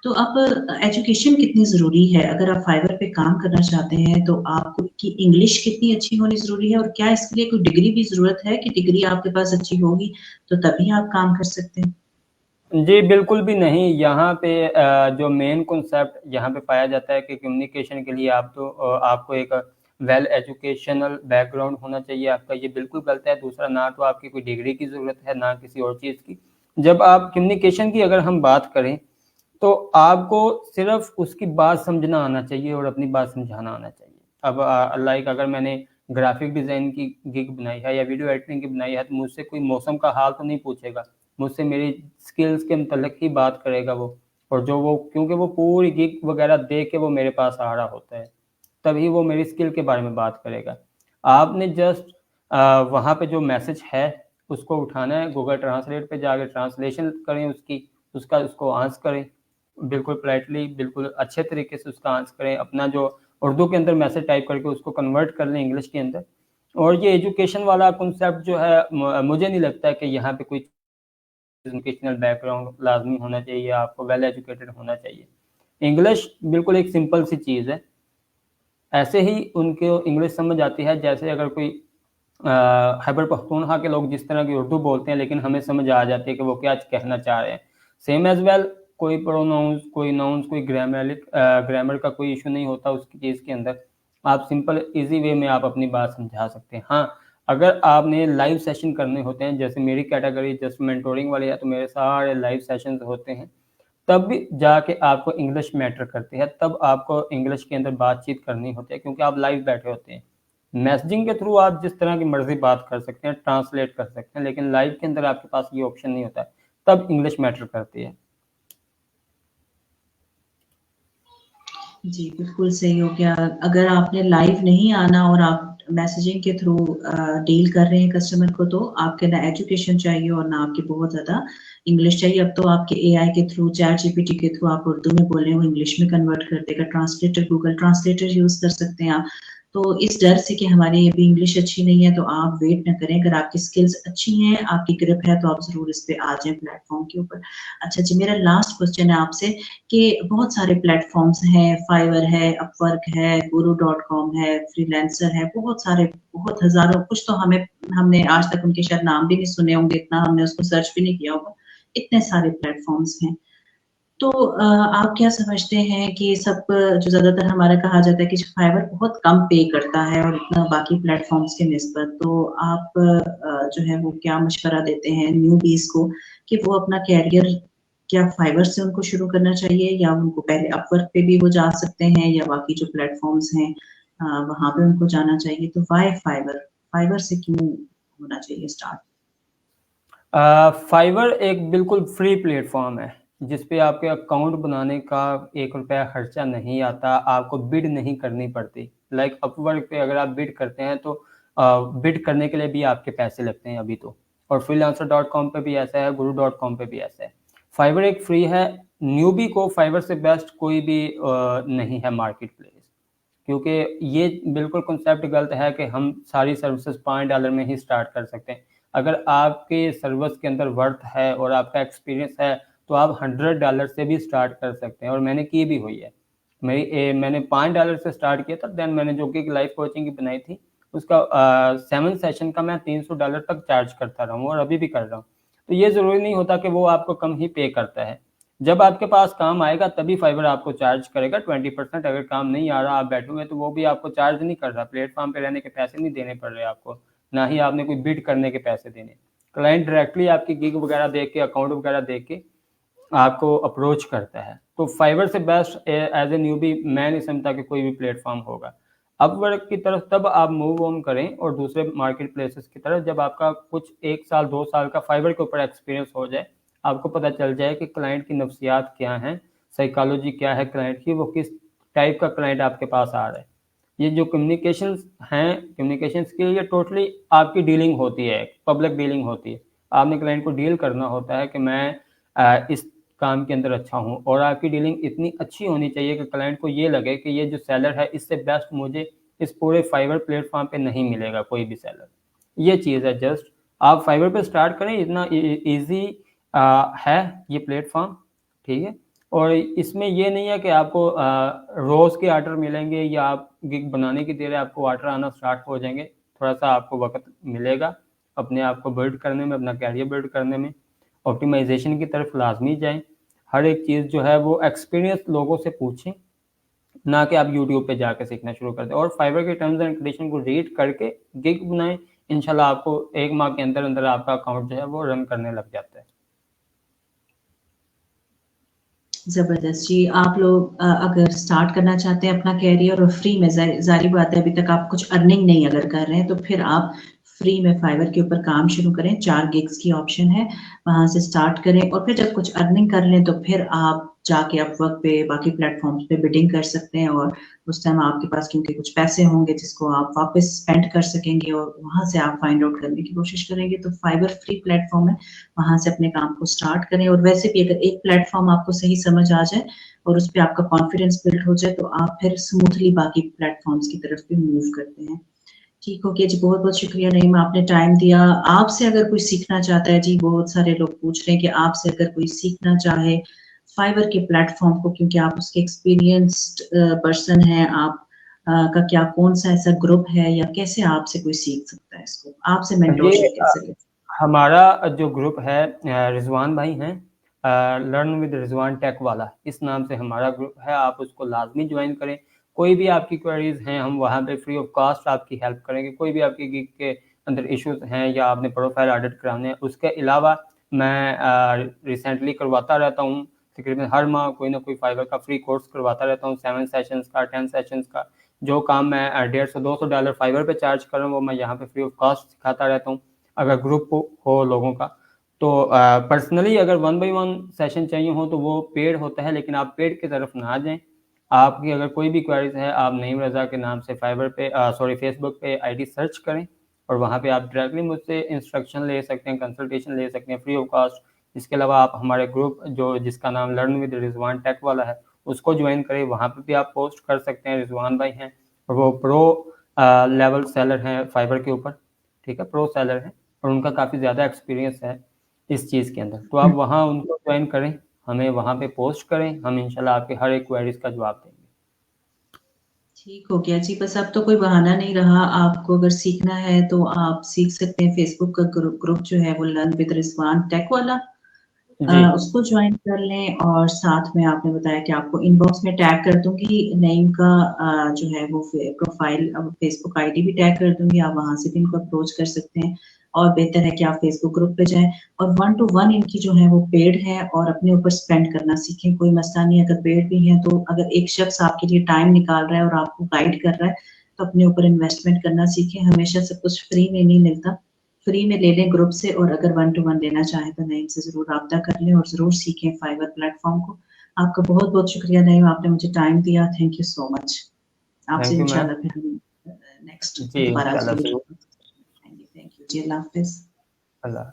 तो अब एजुकेशन कितनी ज़रूरी है? अगर आप फाइवर पे काम करना चाहते हैं तो आपको की इंग्लिश कितनी अच्छी होनी ज़रूरी है, और क्या इसके लिए कोई डिग्री भी ज़रूरत है कि डिग्री आपके पास अच्छी होगी तो तभी आप काम कर सकते हैं? जी, बिल्कुल भी नहीं। यहाँ पे जो मेन कॉन्सेप्ट यहाँ पे पाया जाता है कि कम्युनिकेशन के लिए आपको एक वेल एजुकेशनल बैकग्राउंड होना चाहिए आपका, ये बिल्कुल गलत है। दूसरा, ना तो आपकी कोई डिग्री की ज़रूरत है, ना किसी और चीज़ की। जब आप कम्युनिकेशन की अगर हम बात करें तो आपको सिर्फ उसकी बात समझना आना चाहिए और अपनी बात समझाना आना चाहिए। अब लाइक अगर मैंने ग्राफिक डिज़ाइन की गिग बनाई है या वीडियो एडिटिंग की बनाई है, तो मुझसे कोई मौसम का हाल तो नहीं पूछेगा, मुझसे मेरी स्किल्स के मुतल्लिक ही बात करेगा वो। और जो वो, क्योंकि वो पूरी गिग वगैरह देख के वो मेरे पास आ रहा होता है, तभी वो मेरी स्किल के बारे में बात करेगा। आपने जस्ट वहाँ पे जो मैसेज है उसको उठाना है, गूगल ट्रांसलेट पे जाकर ट्रांसलेशन करें उसको आंसर करें, बिल्कुल पोलाइटली, बिल्कुल अच्छे तरीके से उसका आंसर करें। अपना जो उर्दू के अंदर मैसेज टाइप करके उसको कन्वर्ट कर लें इंग्लिश के अंदर। और ये एजुकेशन वाला कॉन्सेप्ट जो है, मुझे नहीं लगता है कि यहाँ पे कोई एजुकेशनल बैकग्राउंड लाजमी होना चाहिए, आपको वेल एजुकेटेड होना चाहिए। इंग्लिश बिल्कुल एक सिंपल सी चीज़ है, ऐसे ही उनको इंग्लिश समझ आती है जैसे अगर कोई खैबर पख्तूनख्वा के लोग जिस तरह की उर्दू बोलते हैं, लेकिन हमें समझ आ जाती है कि वो क्या कहना चाह रहे हैं। सेम एज वेल, कोई प्रोनाउंस, कोई नाउंस, कोई ग्रामर का कोई इशू नहीं होता उसकी चीज़ के अंदर। आप सिंपल इजी वे में आप अपनी बात समझा सकते हैं। हाँ, अगर आपने लाइव सेशन करने होते हैं, जैसे मेरी कैटेगरी जस्ट मेंटोरिंग वाली है, तो मेरे सारे लाइव सेशंस होते हैं, तब भी जाके आपको इंग्लिश मैटर करती है, तब आपको इंग्लिश के अंदर बातचीत करनी होती है, क्योंकि आप लाइव बैठे होते हैं। मैसेजिंग के थ्रू आप जिस तरह की मर्जी बात कर सकते हैं, ट्रांसलेट कर सकते हैं, लेकिन लाइव के अंदर आपके पास ये ऑप्शन नहीं होता है, तब इंग्लिश मैटर करती है। जी, बिल्कुल सही हो गया। अगर आपने लाइव नहीं आना और आप मैसेजिंग के थ्रू डील कर रहे हैं कस्टमर को, तो आपके ना एजुकेशन चाहिए और ना आपकी बहुत ज़्यादा इंग्लिश चाहिए। अब तो आपके एआई के थ्रू, चैट जीपीटी के थ्रू आप उर्दू में बोल रहे हो, इंग्लिश में कन्वर्ट कर देगा। ट्रांसलेटर, गूगल ट्रांसलेटर यूज़ कर सकते हैं आप। तो इस डर से कि हमारी अभी इंग्लिश अच्छी नहीं है, तो आप वेट ना करें। अगर आपकी स्किल्स अच्छी हैं, आपकी ग्रिप है, तो आप ज़रूर इस पे आ जाएँ प्लेटफ़ॉर्म के ऊपर। अच्छा जी, मेरा लास्ट क्वेश्चन है आपसे कि बहुत सारे प्लेटफ़ॉर्म्स हैं, फाइवर है, अपवर्क है, guru.com है, फ्रीलांसर है, बहुत सारे, बहुत हज़ारों, कुछ तो हमने आज तक उनके शायद नाम भी नहीं सुने होंगे, इतना हमने उसको सर्च भी नहीं किया होगा, इतने सारे प्लेटफ़ॉर्म्स हैं। तो आप क्या समझते हैं कि सब, जो ज़्यादातर हमारा कहा जाता है कि फाइवर बहुत कम पे करता है और इतना बाकी प्लेटफ़ॉर्म्स के निस्बत, तो आप जो है वो क्या मशवरा देते हैं न्यूबीज़ को कि वो अपना करियर क्या फाइवर से उनको शुरू करना चाहिए, या उनको पहले अपवर्क पे भी वो जा सकते हैं, या बाकी जो प्लेटफ़ॉर्म्स हैं वहाँ पे उनको जाना चाहिए? तो व्हाई फाइवर? फाइवर से क्यों होना चाहिए स्टार्ट? फाइवर एक बिल्कुल फ्री प्लेटफॉर्म है, जिस पे आपके अकाउंट बनाने का 1 रुपया खर्चा नहीं आता, आपको बिड नहीं करनी पड़ती। लाइक अपवर्क पे अगर आप बिड करते हैं, तो बिड करने के लिए भी आपके पैसे लगते हैं अभी तो। और freelancer.com पे भी ऐसा है, guru.com पे भी ऐसा है। फाइवर एक फ्री है। न्यूबी को फाइवर से बेस्ट कोई भी नहीं है मार्केट प्लेस, क्योंकि ये बिल्कुल कॉन्सेप्ट गलत है कि हम सारी सर्विसेज $5 में ही स्टार्ट कर सकते हैं। अगर आपके सर्विस के अंदर वर्थ है और आपका एक्सपीरियंस है, तो आप $100 से भी स्टार्ट कर सकते हैं, और मैंने की भी हुई है। मैंने $5 से स्टार्ट किया था, देन मैंने जो कि लाइफ कोचिंग की बनाई थी, उसका 7 सेशन का मैं $300 तक चार्ज करता रहा हूँ, और अभी भी कर रहा हूँ। तो ये ज़रूरी नहीं होता कि वो आपको कम ही पे करता है। जब आपके पास काम आएगा तभी फाइवर आपको चार्ज करेगा 20%। अगर काम नहीं आ रहा, आप बैठे हुए, तो वो भी आपको चार्ज नहीं कर रहा। प्लेटफॉर्म पे रहने के पैसे नहीं देने पड़ रहे आपको, ना ही आपने कोई बिड करने के पैसे देने। क्लाइंट डायरेक्टली आपकी गिग वगैरह देख के, अकाउंट वगैरह देख के आपको अप्रोच करता है। तो फाइवर से बेस्ट एज ए न्यूबी मैं नहीं समझता कि कोई भी प्लेटफॉर्म होगा। अपवर्क की तरफ तब आप मूव ऑन करें और दूसरे मार्केट प्लेसेस की तरफ, जब आपका कुछ 1 साल 2 साल का फाइवर के ऊपर एक्सपीरियंस हो जाए, आपको पता चल जाए कि क्लाइंट की नफ्सियात क्या हैं, साइकोलॉजी क्या है क्लाइंट की, वो किस टाइप का क्लाइंट आपके पास आ रहा है। ये जो कम्युनिकेशन हैं, कम्युनिकेशन स्किल, ये टोटली आपकी डीलिंग होती है, पब्लिक डीलिंग होती है। आपने क्लाइंट को डील करना होता है कि मैं इस काम के अंदर अच्छा हूँ, और आपकी डीलिंग इतनी अच्छी होनी चाहिए कि क्लाइंट को ये लगे कि ये जो सेलर है, इससे बेस्ट मुझे इस पूरे फाइवर प्लेटफॉर्म पे नहीं मिलेगा कोई भी सेलर। ये चीज़ है। जस्ट आप फाइवर पे स्टार्ट करें, इतना ईजी है ये प्लेटफॉर्म, ठीक है। और इसमें ये नहीं है कि आपको रोज़ के ऑर्डर मिलेंगे, या आप गिग बनाने की देर है आपको ऑर्डर आना स्टार्ट हो जाएंगे। थोड़ा सा आपको वक्त मिलेगा अपने आप को बिल्ड करने में, अपना कैरियर बिल्ड करने में। ऑप्टिमाइजेशन की तरफ लाजमी जाएं। हर एक चीज़ जो है वो एक्सपीरियंस लोगों से पूछें, ना कि आप यूट्यूब पे जाकर सीखना शुरू कर दें। और फाइवर के टर्म्स एंड कंडीशन को रीड करके गिग बनाएं। इंशाल्लाह आपको 1 माह के अंदर अंदर आपका अकाउंट जो है वो रन करने लग जाता है। ज़बरदस्त जी, आप लोग अगर स्टार्ट करना चाहते हैं अपना करियर और फ्री में ज़ाहिर बात है अभी तक आप कुछ अर्निंग नहीं अगर कर रहे हैं तो फिर आप फ्री में फाइवर के ऊपर काम शुरू करें, 4 गिग्स की ऑप्शन है, वहाँ से स्टार्ट करें और फिर जब कुछ अर्निंग कर लें तो फिर आप जाके अपवर्क पे बाकी प्लेटफ़ॉर्म्स पे बिडिंग कर सकते हैं और उस टाइम आपके पास क्योंकि कुछ पैसे होंगे जिसको आप वापस स्पेंड कर सकेंगे और वहाँ से आप फाइंड आउट करने की कोशिश करेंगे, तो फाइवर फ्री प्लेटफ़ॉर्म है, वहाँ से अपने काम को स्टार्ट करें और वैसे भी अगर एक प्लेटफ़ॉर्म आपको सही समझ आ जाए और उस पे आपका कॉन्फिडेंस बिल्ड हो जाए तो आप फिर स्मूथली बाकी प्लेटफ़ॉर्म्स की तरफ भी मूव करते हैं। ठीक हो गया जी, बहुत-बहुत शुक्रिया नईमा आपने टाइम दिया। आपसे अगर कोई सीखना चाहता है जी, बहुत सारे लोग पूछ रहे हैं कि आपसे अगर कोई सीखना चाहे फाइवर के प्लेटफ़ॉर्म को क्योंकि आप उसके एक्सपीरियंस्ड पर्सन हैं, आप का क्या कौन-सा ऐसा ग्रुप है या कैसे आपसे कोई सीख सकता है इसको? आपसे ये मेंटोरशिप कैसे ले? हमारा जो ग्रुप है रिजवान भाई हैं, लर्न विद रिजवान टेक वाला, इस नाम से हमारा ग्रुप है, आप उसको लाजमी ज्वाइन करें। कोई भी आपकी क्वेरीज हैं हम वहाँ पे फ्री ऑफ कॉस्ट आपकी हेल्प करेंगे। कोई भी आपकी गिग के अंदर इश्यूज हैं या आपने प्रोफाइल ऑडिट कराने हैं, उसके अलावा मैं रिसेंटली करवाता रहता हूँ, तकरीबन हर माह कोई ना कोई फाइवर का फ्री कोर्स करवाता रहता हूँ, 7 सेशंस का, 10 सेशंस का। जो काम मैं $150-200 फाइवर पे चार्ज कर रहा हूँ वो मैं यहाँ पे फ्री ऑफ कॉस्ट सिखाता रहता हूँ। अगर ग्रुप हो लोगों का तो पर्सनली अगर 1 बाई 1 सेशन चाहिए हो तो वो पेड होता है, लेकिन आप पेड की तरफ ना जाएं। आपकी अगर कोई भी क्वेरीज है आप नईम रज़ा के नाम से फाइवर पे फेसबुक पे आईडी सर्च करें और वहाँ पे आप डायरेक्टली मुझसे इंस्ट्रक्शन ले सकते हैं, कंसल्टेशन ले सकते हैं फ्री ऑफ कॉस्ट। इसके अलावा आप हमारे ग्रुप जो जिसका नाम लर्न विद रिजवान टेक वाला है उसको ज्वाइन करें, वहाँ पे भी आप पोस्ट कर सकते हैं। रिजवान भाई हैं और वो प्रो लेवल सेलर हैं फाइबर के ऊपर, ठीक है, प्रो सेलर हैं और उनका काफ़ी ज़्यादा एक्सपीरियंस है इस चीज़ के अंदर। तो आप वहाँ उनको ज्वाइन करें, हमें वहाँ पे पोस्ट करें, हम इंशाल्लाह आपके हर एक क्वेरीज का जवाब देंगे। ठीक हो गया जी, बस अब तो कोई बहाना नहीं रहा, आपको अगर सीखना है तो आप सीख सकते हैं। फेसबुक का ग्रुप जो है वो लर्न विद रिजवान टेक वाला, जी उसको ज्वाइन कर लें और साथ में आपने बताया कि आपको इनबॉक्स में टैग कर दूँगी, नईम का जो है वो प्रोफाइल फेसबुक आईडी भी टैग कर दूँगी, आप वहाँ से भी इनको अप्रोच कर सकते हैं और बेहतर है कि आप फेसबुक ग्रुप पे जाएँ और 1 टू 1 इनकी जो है वो पेड है और अपने ऊपर स्पेंड करना सीखें, कोई मसला नहीं है। अगर पेड भी है तो अगर एक शख्स आपके लिए टाइम निकाल रहा है और आपको गाइड कर रहा है, तो अपने ऊपर इन्वेस्टमेंट करना सीखें, हमेशा सब कुछ फ्री में नहीं मिलता। फ्री में ले लें ग्रुप से और अगर 1 टू 1 लेना चाहें तो नईम से ज़रूर राब्ता कर लें और ज़रूर सीखें फाइवर प्लेटफ़ॉर्म को। आपका बहुत-बहुत शुक्रिया नईम, आपने मुझे टाइम दिया। Thank you so much. आपसे थैंक यू मैम। इंशाल्लाह फिर हम नेक्स्ट जी दोबारा इंशाल्लाह ज़रूर ज़रूर। थैंक यू जी, अल्लाह हाफ़िज़। अल्लाह।